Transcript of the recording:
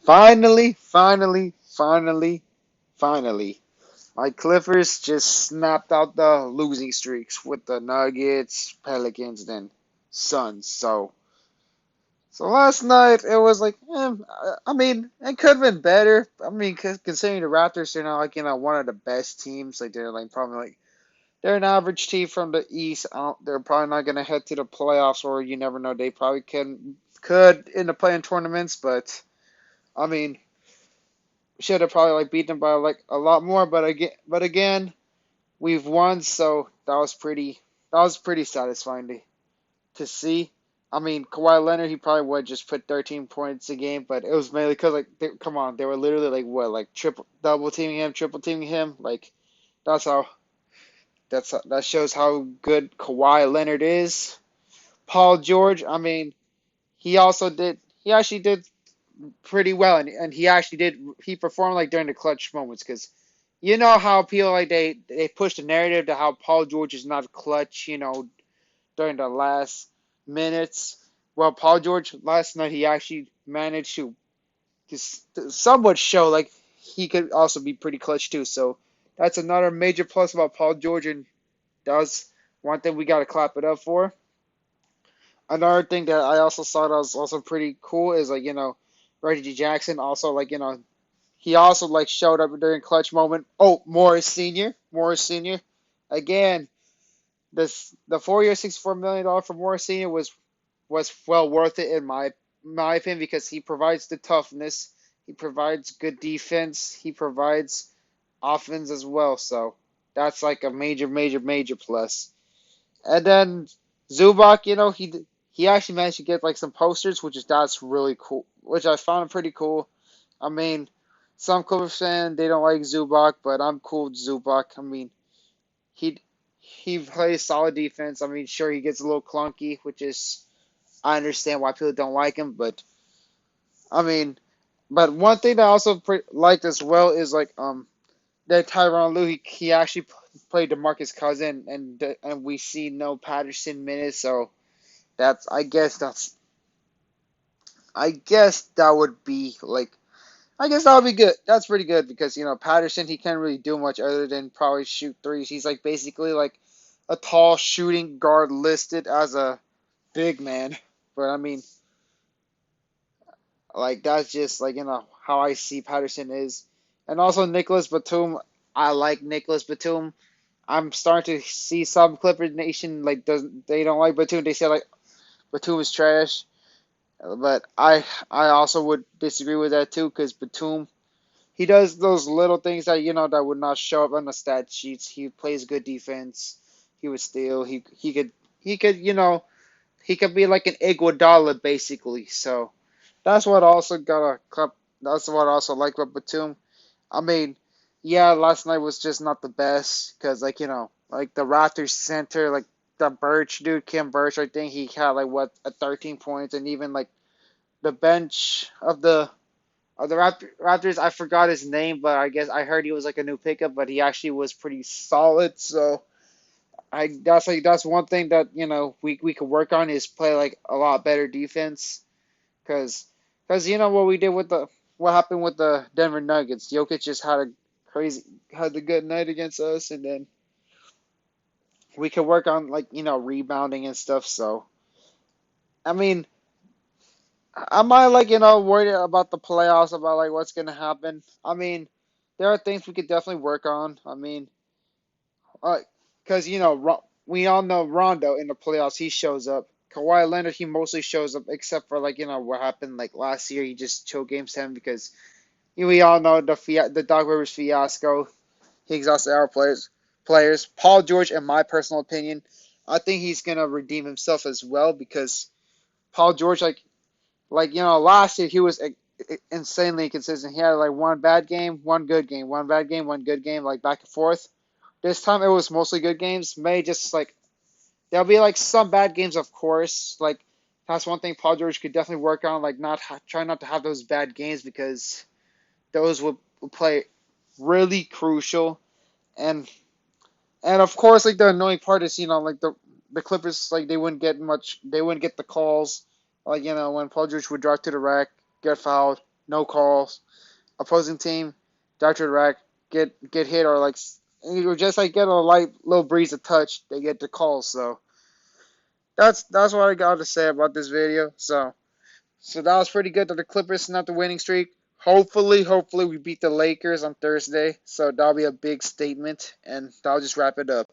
Finally. My Clippers just snapped out the losing streaks with the Nuggets, Pelicans, then Suns. So last night it was like, I mean, it could have been better. I mean, considering the Raptors are now like one of the best teams, like they're like probably like they're an average team from the East. They're probably not gonna head to the playoffs, or you never know. They probably could in the playing tournaments, but I mean, should have probably like beat them by like a lot more. But again, we've won, so that was pretty satisfying to see. I mean, Kawhi Leonard, he probably would just put 13 points a game, but it was mainly because like, come on, they were literally like what, like triple, double teaming him, triple teaming him. Like that's how that shows how good Kawhi Leonard is. Paul George, I mean, he actually did pretty well, and he performed like during the clutch moments because you know how people like they push the narrative to how Paul George is not clutch, during the last minutes. Well, Paul George last night he actually managed to somewhat show like he could also be pretty clutch too. So that's another major plus about Paul George, and that was one thing we got to clap it up for. Another thing that I also saw that was also pretty cool is like Reggie Jackson also like he also like showed up during clutch moment. Oh, Morris Senior again. The 4 year $64 million for Morris Senior was well worth it in my opinion because he provides the toughness, he provides good defense, he provides offense as well. So that's like a major plus. And then Zubac, he actually managed to get like some posters, that's really cool, which I found pretty cool. I mean, some Clippers fans they don't like Zubac, but I'm cool with Zubac. I mean, he he plays solid defense. I mean, sure he gets a little clunky, which is I understand why people don't like him, but I mean, but one thing that I also liked as well is like that Tyronn Lue he actually played DeMarcus Cousins and we see no Patterson minutes, so that's I guess that would be like I guess that would be good. That's pretty good because Patterson he can't really do much other than probably shoot threes. He's like basically like a tall shooting guard listed as a big man, but I mean like that's just like how I see Patterson is, and also Nicholas Batum. I like Nicholas Batum. I'm starting to see some Clippers Nation like doesn't they don't like Batum. They say like Batum is trash, but I also would disagree with that too because Batum he does those little things that that would not show up on the stat sheets. He plays good defense. He would steal. He could be like an Iguodala basically. So that's what also got a cup. That's what I also like about Batum. I mean, yeah, last night was just not the best because like the Raptors center, like the Birch dude, Kim Birch, I think he had like what a 13 points, and even like the bench of the Raptors, I forgot his name, but I guess I heard he was like a new pickup, but he actually was pretty solid. So that's one thing that we could work on is play like a lot better defense. Cause, cause what we did with what happened with the Denver Nuggets. Jokic just had a good night against us, and then we could work on like rebounding and stuff. So I mean, am I like worried about the playoffs about like what's gonna happen? I mean, there are things we could definitely work on. I mean, uh, cause we all know Rondo in the playoffs he shows up. Kawhi Leonard he mostly shows up except for like what happened like last year he just choked game 7 because we all know the Doc Rivers fiasco. He exhausted our players. Paul George, in my personal opinion, I think he's gonna redeem himself as well because Paul George, last year he was insanely consistent. He had like one bad game, one good game, one bad game, one good game, like back and forth. This time it was mostly good games. May just like there'll be like some bad games, of course. Like that's one thing Paul George could definitely work on. Like try not to have those bad games because those would play really crucial. And of course, like the annoying part is like the Clippers like they wouldn't get the calls like when Paul George would drive to the rack, get fouled, no calls. Opposing team, Dr. Rack, get hit or like or just like get a light little breeze of touch, they get the calls. So that's what I got to say about this video. So that was pretty good that the Clippers snapped the winning streak. Hopefully we beat the Lakers on Thursday. So that'll be a big statement, and that'll just wrap it up.